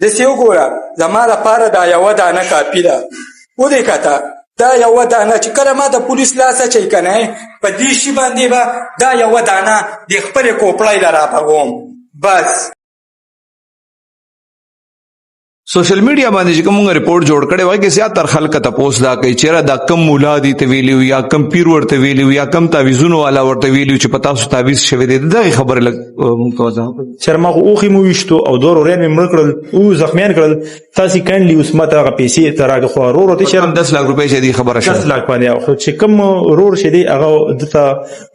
داسې وګوره زما لپاره دا یوه دانه کافي ده. ودې کته دا یوه دانه چې کله ما د پولیس لاس اچوي که نه په دې شي باندې به دا یوه دانه د خپلې کوپړۍ له راپغوم بس. سوشل میډیا باندې چې کومه ریپورت جوړ کړي وای کې زیاتره خلک ته پوس دا کوي چې دا کم مولا دي ته ویلو یا کم پیر ورته ویلو یا کم تعویذونو والا ورته ویلو چې پتا سو تعویذ شوی دی. دا خبره لګ متوازه شرما اوخي مو وشتو او دور ورین مړ کړل او زخمیان کړل. تاسو کاندلی اوس ماته غ پیسې تراګه خو ورور ته شرم 10 لک روپۍ چې دی خبره شوه 10 لک باندې خو چې کم ورور شه دی هغه دته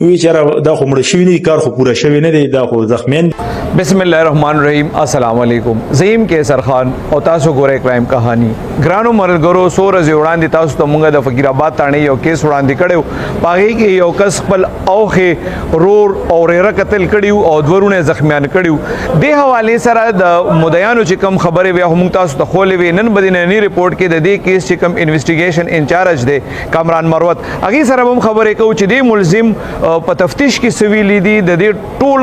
وی چې دا خو مړ شوی نه کار خو پوره شوی نه دی دا خو زخمیان. بسم الله الرحمن الرحیم. السلام علیکم. زیم کیسر خان او تاسو ګورئ کرائم کہانی. ګرانو مرګرو سور از وړاندې تاسو ته مونږ د فقیر آباد تانې یو کیس وړاندې کړو. پاغي کې یو کس خپل اوخه رور او ریره قتل کړیو او دورونه زخمیان کړیو. د حواله سره د مدعیانو چې کم خبره وي هم تاسو ته خولې وي. نن بدینې ریپورت کې د دې کیس چې کم انویسټیګیشن انچارج دی کامران مروت هغه سره هم خبره کوي چې د ملزم په تفتیش کې سویلې دي د دې ټول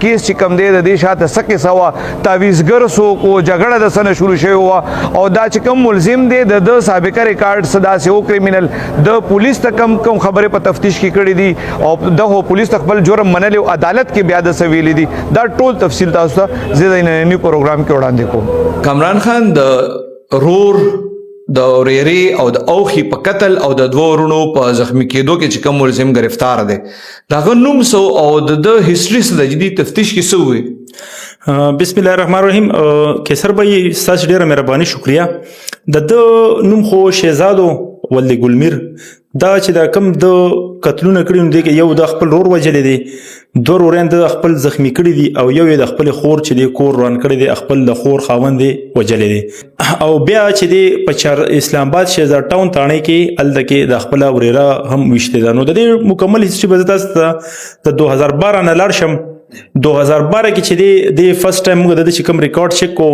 کیس چې کم دی د دې شاته سکه سوا تعویذګر سو کو جګړه د سنه شروع شوی او دا چې کوم ملزم دی د سابقه ریکارډ صدا سه او کریمینل د پولیس ته کم خبره په تفتیش کې کړی دي او د پولیس خپل جرم منلو عدالت کې بیا د سویلې دي. دا ټول تفصیل تاسو ته زیاده نه پروګرام کې وړاندې کوم. کامران خان د رور د ریری او د اوخي په قتل او د دوه ورونو په زخمی کېدو کې چې کوم ملزم گرفتار دی دا غنوم سو او د هیستوري سره د جدي تفتیش کې سو وي. بسم الله الرحمن الرحیم. کیسر بھائی ستاسو ډیره مهرباني شکریا. د نوم خو شهزادو ولې ګلمیر دا چې دا کم د قتلونه کړي نو دی کې یو د خپل رور وجلې دی دور ورین د خپل زخمی کړي دي او یو د خپل خور چې دی کور روان کړي دي خپل د خور خاوند دی وجلې دي او بیا چې دی په اسلام آباد شهزاد ټاون تانه کې الدکه د خپل وريره هم وشته ده. نو د دې مکمل هیستوري به تاسو ته د 2012 نه لاړ شم. 2012 کې چې دی فرست ټایم موږ د چې کوم ریکارډ چک کو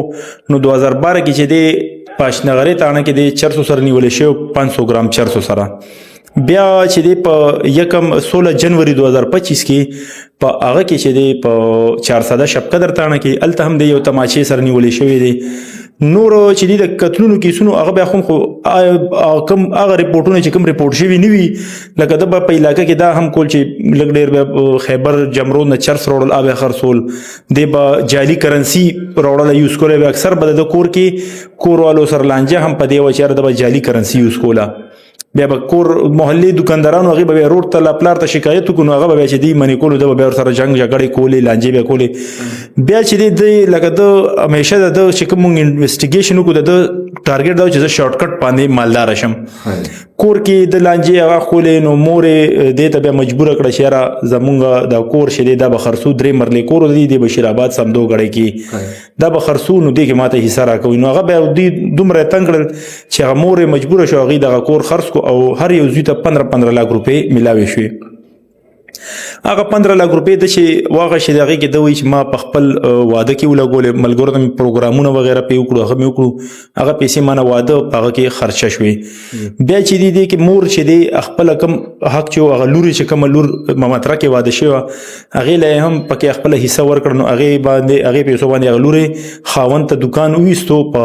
نو 2012 کې چې دی پاشنغری تانه کې دی 400 سره نیول شو 500 ګرام 400 سره. بیا چې دی په 16 جنوري 2025 کې په هغه کې چې دی په 400 شب قدر تانه کې الته هم دی یو تماچې سره نیول شوی دی. نور چې دی د قتلونو کیسونو هغه بیا خو کم هغه ریپورتونه چې کوم ریپورت شوی نه وي لکه د په علاقې کې دا هم کول چې لګ ډیر خیبر جمرو نه چرس روړل آب خرصول دی با جعلی کرنسی روړل یوز کول به اکثر بد د کور کې کوروالو سر لانجه هم په دی و چې د جعلی کرنسی یوز کولا بیا به کور محلي دکاندارانو هغه به روډ ته لپلار ته شکایت وکړو هغه به چې دی منی کولو د به سره جنگ جګړه کولې لانجه به کولې بیا چې دی لکه د همیشه د چې کوم انویسټیګیشن وکړو د ټارګټ دا چې زه شارټ کټ باندې مالدار شم کور کې د لانجه هغه کولې نو مورې دې ته به مجبور کړ چې را زمونږ د کور شې د بخرسو درې مرلې کور دی د بشیر آباد سمدو غړې کې د بخرسو نو دې کې ماته حصہ راکوي نو هغه به دومره تنګړل چې هغه مورې مجبور شو هغه د کور خرڅ کو او هر یو زوی ته 15 لک روپۍ ملاوي شوې. هغه 15 لک روپۍ د چې واغه شي دغه کې د وی چې ما په خپل واده کې ولګول ملګرو د پروګرامونه وغیرہ په وکړو هغه مې وکړو هغه پیسې ما نه واده هغه کې خرچه شوې. بیا چې دی کې مور چې دی خپل کم حق چې هغه لوري چې کوم لور مامتره کې واده شوی هغه له هم پکې خپل حصہ ورکړ نو هغه باندې هغه پیسو باندې هغه لوري خاوند ته دکان وېستو په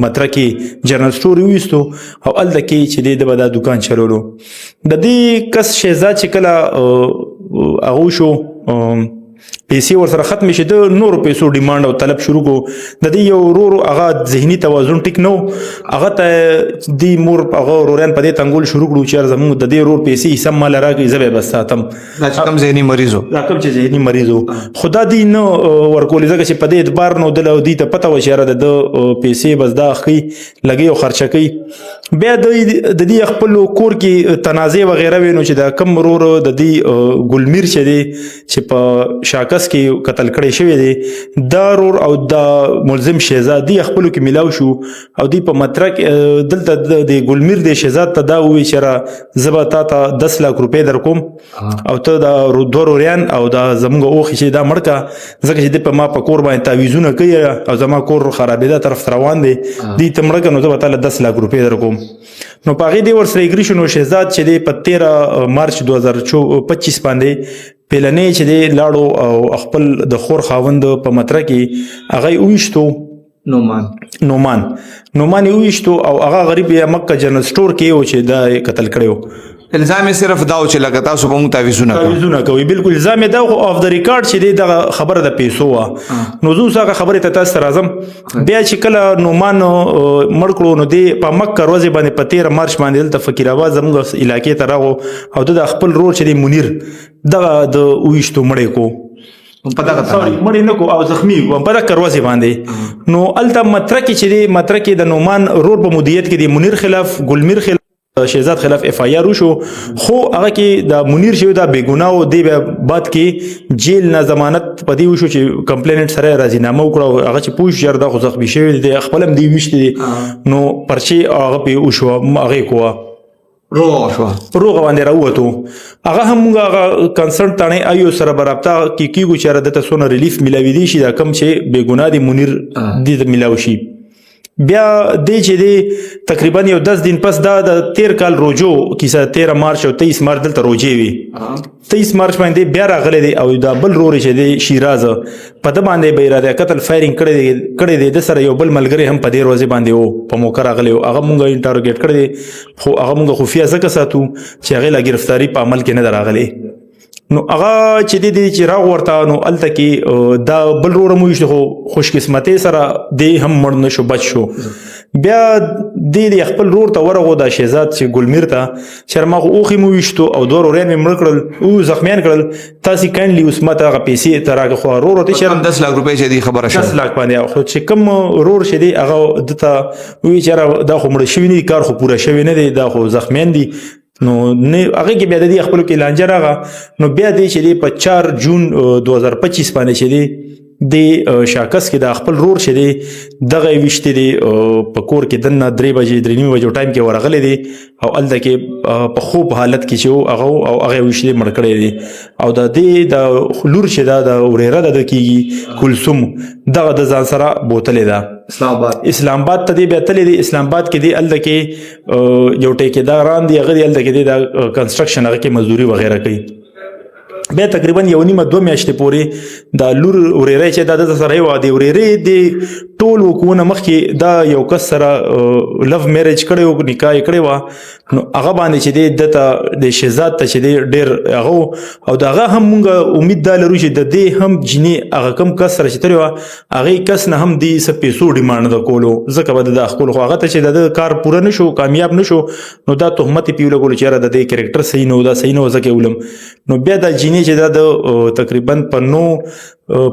متره کې جنرال سٹور وېستو او ال د کې چې دی د بدا دکان چلولو د دې کس شهزاد چې کله هغه شو پیسې ورسره ختم شي د نور پیسو ډیماند او طلب شروع کو د دې یو ورو هغه ذهني توازن ټیک نو هغه ته دی مور هغه وروران په دې تنګول شروع کړو چې زموږ د دې ورور پیسې سم مال راکې زبې بس ساتم دا کم ذهني مریضو دا کم چې ذهني مریضو خدا دې نو ورکول ځکه چې په دې اعتبار نو د دې ته پته و چې را د پیسې بس دا خي لګي او خرچه کوي بیا د دې خپل کور کې تنازع وغیرہ وینو چې دا کم ورور د دې ګلمیر چې دی چې په شاکس کې قتل کړي شوی دی دا رور او دا ملزم شهزادي خپل کې ملاو شو او دی په مترک دلته د ګلمیر د شهزاد ته دا وی چې را زبا تا 10 لک روپۍ در کوم او ته دا دوروريان او دا زموږ اوخ چې دا مړکا ځکه چې په ما په کور باندې تعویذونه کوي او زما کور خرابېده طرف روان دی دی ته مړکا نو زبا تعالی 10 لک روپۍ در کوم نو پاغي دی ورسره اګری شنو شهزاد چې دی په 13 مارچ 2025 باندې پلنې چې دی لاړو او خپل د خور خاوند په متره کې هغه وښتو نومان یې وویشتو او هغه غریب یا مکه جنرال سټور کې و چې دا قتل کړی الزام یې صرف دا و چې لکه تاسو به موږ تعویضونه کوي. بالکل الزام یې دا خو اف د ریکارډ چې دی دغه خبره د پیسو وه. نو زه اوس هغه خبرې ته تاسو ته راځم. بیا چې کله نومان مړ کړو نو دی په مکه ورځې باندې په 13 مارچ باندې دلته فقیر آباد زموږ علاقې ته راغو او د خپل ورور چې دی منیر دغه د وویشتو مړی کو مړی نه کو او زخمی و په دغه ورځې باندې. نو هلته مترکې چې دی مترکې د نومان ورور په مدیریت کې دی منیر خلاف ګلمیر خلاف شهزاد خلاف اف آی آر وشو خو هغه کې د منیر شوی دا بېګناه و دی بیا بعد کې جیل نه ضمانت په دې وشو چې کمپلیننټ سره راضینامه وکړه هغه چې پوه شو دا خو زخمي شوی دی خپل هم دی ویشتي دی نو پرچې هغه پې وشوه هغې کوه روغه باندې راووتو. هغه هم موږ هغه کنسرن تاڼې ایو سره به رابطه کیږو چې دته څونه ریلیف میلاویدی شي دا کم چې بېګناه دی منیر دې ته میلاو شي. بیا دی چې دی تقریبا یو 10 دن پس دا د 13 کال روجو کیسه 13 مارچ او 23 مارچ دلته روجې وي 23 مارچ باندې بیا راغلی دی او دا بل رور چې دی شیراز په ده باندې به اراده قتل فایرینګ کړی دی د سره یو بل ملګری هم په دې ورځې باندې و په موقع راغلی و هغه مونږ انټروګیټ کړی دی خو هغه مونږ خفیه ځکه ساتو چې هغې لا ګرفتاري په عمل کې نه ده راغلی. نو هغه چې دی چې راغ ورته نو هلته کې دا بل ورور هم وویشتو خو خوشقسمتۍ سره دی هم مړ نه شو بچ شو. بیا دی خپل رور ته ورغو دا شهزاد چې ګلمیر ته چې ما خو اوښې مو ویشتو او دوه وروریان مې مړه کړل او زخمیان کړل تاسې کاینډلي اوس ما ته هغه پیسې ته راکړه خو ورور ورته چې 10 لک روپۍ چې دی خبره شوه 10 لک باندې خو چې کوم ورور چې دی هغه ده ته ووایي چې دا خو مړه شوي نه دي کار خو پوره شوی نه دی دا خو زخمیان دي. نو هغه کې بیا د دې خپلو کې لانجه راغله. نو بیا دی چې دی په 4 جون 2025 باندې چې دی د شاکس کې د خپل رور چې دی دغه ویشتې دی په کور کې دننه 3 بجې 3:30 بجو ټایم کې ورغلی دی او هلته کې په خوب حالت کې چې و هغه او هغه ویشتې مړ کړی دی او د دې د لور چې دا د ورېره د کېږي کلثوم دغه د ځان سره بوتلې ده اسلام آباد ته دی بیا تللی دی. اسلام آباد کې دی هلته کې یو ټیکېداران دی هغه دی هلته کې دی د کنسټرکشن هغه کې مزدوري وغیره کوي. بیا تقریبا 1.5-2 میاشتې پورې دا لور ورېری چې دا د سره وه د ورېرې د ټول وکونه مخکې دا یو کس سره لو میریج کړی و نکاح یې کړې وه نو هغه باندې چې دی دته د شهزاد ته چې دی ډېر هغه او د هغه هم مونږ امید دا لرو چې د دې هم جینې هغه کم کس سره چې تلې وه هغې کس نه هم دې څه پیسو ډیمانډ د کولو ځکه به د خپلو خو هغه ته چې د کار پوره نه شو کامیاب نه شو نو دا تهمت یې پې ولګولو چې یاره د دې کرکټر صحیح نه و دا صحیح نه و ځکه یې ولم. نو بیا دا جینې چې دا د تقریبا په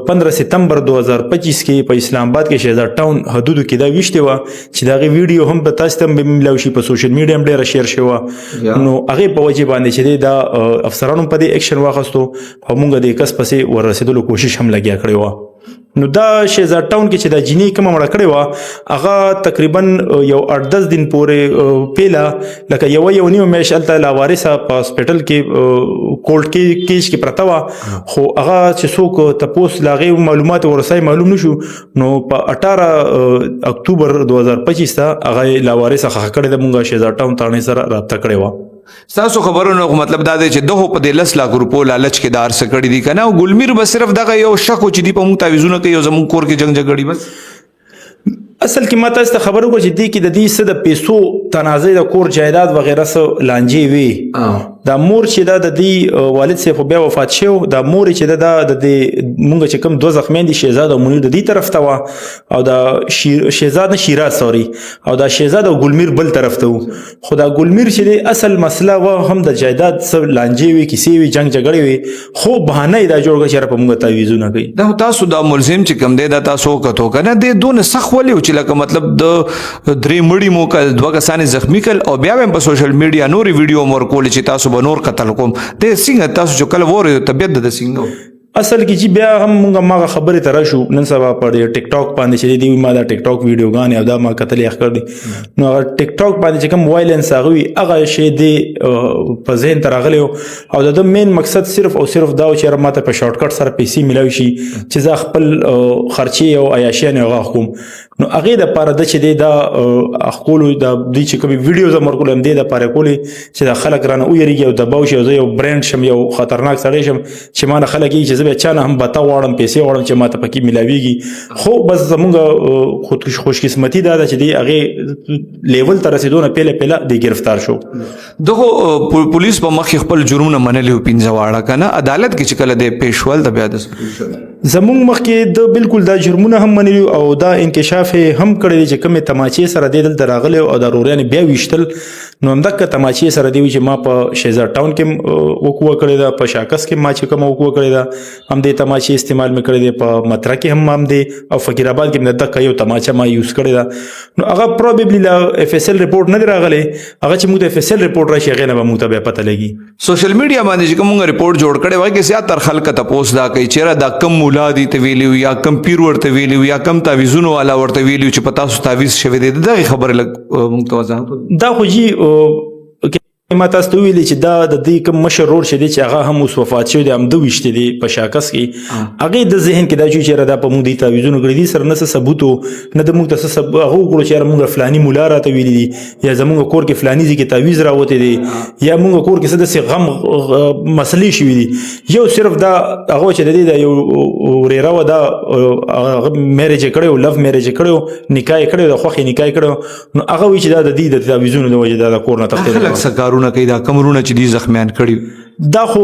15 ستمبر 2025 کې په اسلام آباد کې شهزاد ټاون حدودو کې دا ویشتې وه چې د هغې ویډیو هم په تاسو ته هم ملاو شي په سوشل میډیا هم ډېره شیر شوې وه. نو هغې په وجې باندې چې دی دا افسرانو په دې اکشن واخیستو او موږ د کس پسې وررسېدلو کوشش هم لګیا کړې وه. نو دا شهزاد ټاون کې چې دا جینۍ کومه مړه کړې وه هغه تقریبا یو 8-10 دن پورې پیله لکه یو نیمه میاشت هلته لاوارثه په هاسپټل کې کولډ کیج کې پرته وه خو هغه چې څوک تپوس له هغې معلومات ورسای معلوم نه شو. نو په 18 اکتوبر 2025 ته هغه لاوارثه ښخ کړې ده مونږ شهزاد ټاون تاڼې سره رابطه کړې وه. ستاسو خبرونو مطلب دا دی چې دغه په 10 لک روپو لالچ کې دار څه کړي دي که نه او ګلمیر به صرف دغه یو شک و چې دی په موږ تعویضونه کوي او زموږ کور کې جنګ جګړې بس اصل کې ما تاسو ته خبر وکړو چې دې کې د دې څه د پیسو تنازع د کور جایداد وغیره څه لانجې وي. دا مور چې دا د دې والد صاحب بیا وفات شو دا مور چې دا د مونږ چې کوم 2 زخمیان دي شهزاد او منیر د دې طرف ته وه او دا شهزاد نه شیراز سوري او دا شهزاد او ګلمیر بل طرف ته و. خو دا ګلمیر چې دی اصل مسله وه هم د جایداد څه لانجې وي کیسې وي جنګ جګړې وي خو بهانه یې دا جوړ کړه چې په مونږ تعویضونه کوي. دا تاسو دا ملزم چې کوم دی دا تاسو وکتو که نه دی دونه سخت ولې و چې لکه مطلب د 3 مړي مو کړل 2 کسانې زخمي کړل او بیا هم په سوشل میډیا نورې ویډیو هم ورکولې چې تاسو به نور قتل کوم د څنګه تاسو چې کله وورئ طبیعت د څنګه اصل کې چې بیا هم موږ ماغه خبرې ته راشو نن سبا په ټیک ټاک باندې چې دی ما دا ټیک ټاک ویډیوګانې او دا ما کتلې اخ کړ دي نو هغه ټیک ټاک باندې چې کوم وایلنس هغه وي هغه شی دی په ذهن ته راغلی او د مین مقصد صرف او صرف دا و چې ماته په شارټ کټ سره پیسې میلاوي شي چې زه خپل خرچې او عیاشیانې هغه اخلم. نو هغې دپاره ده چې دی دا اخکولو دا دوی چې کومې ویډیوز هم ورکولو هم دې دپاره کولې چې دا خلک رانه ویرېږي او دباو شي او زه یو برانډ شم یو خطرناک سړی شم چې ما نه خلک یي چې زه بیا چا نه هم بتا غواړم پیسې غواړم چې ماته پکې ملاویږي خو بس زمونږ خوشقسمتي دا ده چې دی هغې لیول ته رسېدو نه پهله دی ګرفتار شو دغه پولیس په مخ کې خپل جرمونه منلي وو 15 واړه که نه عدالت کې چې کله دی پیش ول د بیا د زمونږ مخکې د بالکل دا جرمونه هم منلي او دا انکشاف هم کړی دی چې کومې تماچې سره دی دلته راغلی او دا روریانې بیا ویشتل نو همدغه تماچې سره دی چې ما په شهزاد ټاون کې وقوع کړې ده په شاکس کې ما چې کومه وقوع کړې ده همدې تماچې استعمال مې کړی دی په مطرح کې هم همدې او فقیر آباد کې مې دغه یو تماچه ما یوز کړې ده نو هغه پروبیبلی لا اف اس ال رپورټ نه دی راغلی هغه چې موږ د اف اس ال رپورټ راشي هغې نه به موږ ته بیا پته لګي سوشل میډیا باندې چې کوم رپورټ جوړ کړی وای کې زیاتره خلک تپوس دا کوي چیرې دا کم مولا دي ته ویلی یا کم پیر ورته ویلی یا کم تعویذونو والا ورته ویلی چې پتا سو تعویذ شوی دی دا خبره لګ موږ ته وضاحت دا خو جی ما تاسو ته ویلي چې دا د دې کوم مشر رور چې دی چې هغه هم اوس وفات شوی دی همده ویشتې دی په شاکس کې هغې د ذهن کې دا چې دا په موږ دې تعویذونه کړي دي سره نه څه ثبوت و نه د موږ ته څه هغه وکړو چې موږ فلاني مولا راته ویلي دي یا زموږ کور کې فلاني ځای کې تعویذ راوتی دی یا موږ کور کې څه داسې غم مسلې شوي دي یو صرف دا هغه چې د دې دا یو ورېره وه دا میرج یې کړی و لف میرج یې کړی و نکاح یې کړی و د خوښې نکاح یې کړی و نو هغه وایي چې دا د دې د تعویذونو د وجې دا د کور نه تښتېدلی کوي دا کمرونه چې دي زخمیان کړي دا خو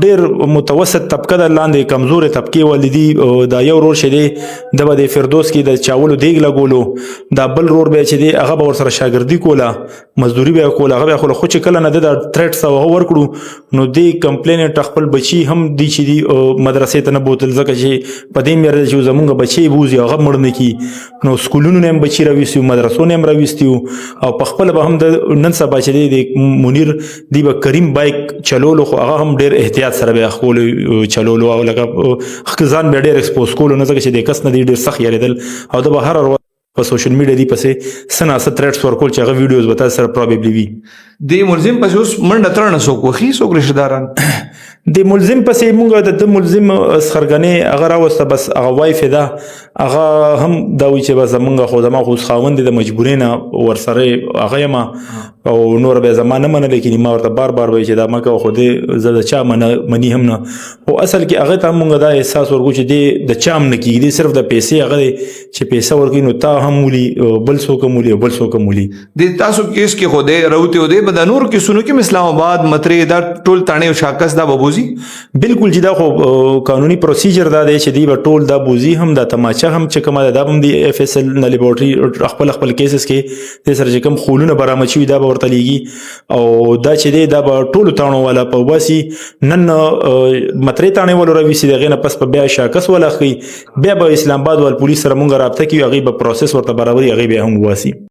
ډیر متوسط طبقه ده لاندې کمزورې طبقې ولې دي دا یو رور چې دی د به د فردوس کې د چاولو دیګ لګولو دا بل رور بیا چې دی هغه به ورسره شاګردي کوله مزدوري به یې کوله هغه بیا خو چې کله نه ده دا ټریټس او هغه ورکړو نو دې کمپلینټ خپل بچي هم دی چې دی مدرسې ته نه بوتل ځکه چې په دې مېره چې زمونږ بچي بوځي هغه مړ نه کي نو سکولونو نه هم بچي راویستي وو مدرسو نه هم راویستي وو او په خپله به هم د نن سبا چې دی د منیر دی به کریم بایک چلولو خو هغه هم ډېر احتیاط سره به خپل چلولو او لکه ځان به ډېر ایکسپوز کولو نه ځکه چې د کس نه دی ډېر سخت یارېدل او د به هر په سوشل میډیا دی پسې څه ناڅه تھریټس ورکول چې هغه ویډیوز به تاسو سره پروبیبلی وي د ملزم پسې اوس منډه ترنه څوک وخي څوک رشته داران د ملزم پسې موږ د ملزم سخرګنې هغه راوسته بس هغه وایف ده هغه هم دا وایي چې بس زمونږ خو زما خو خاوند د مجبورۍ نه ورسره هغه یم او نور به زما نه منله کېږي ما ورته بار وایي چې دا مه کوه خو دې زه د چا مني هم نه خو اصل کې هغې ته هم موږ دا احساس ورکړو چې دې د چا هم نه کېږي دې صرف د پیسې هغه دی چې پیسه ورکوي نو تا هم ولي بل څوک هم ولي او بل څوک هم ولي د تاسو کیس کې خو دی روتې و دی به د نور کیسونو کې اسلام آباد مترې دا ټول تاڼې او شاکس دا به بوځي بالکل جی دا خو قانوني پروسیجر دا دی چې دی به ټول دا بوځي هم دا تماچه هم چې کومه دا هم د اف اس ال نه لیبورټري خپل کیسز کې د سره چې کوم خولونه برآمد شوي دا به ورته لیږي او دا چې دی دا به ټولو تاڼو والا په وباسي نن مترې تاڼې ولو راویسي د هغې نه پس په بیا شاکس والا ښي بیا به اسلام آباد وال پولیس سره مونږ رابطه کوي هغې به پروسس ورته برابري هغې بیا هم وباسي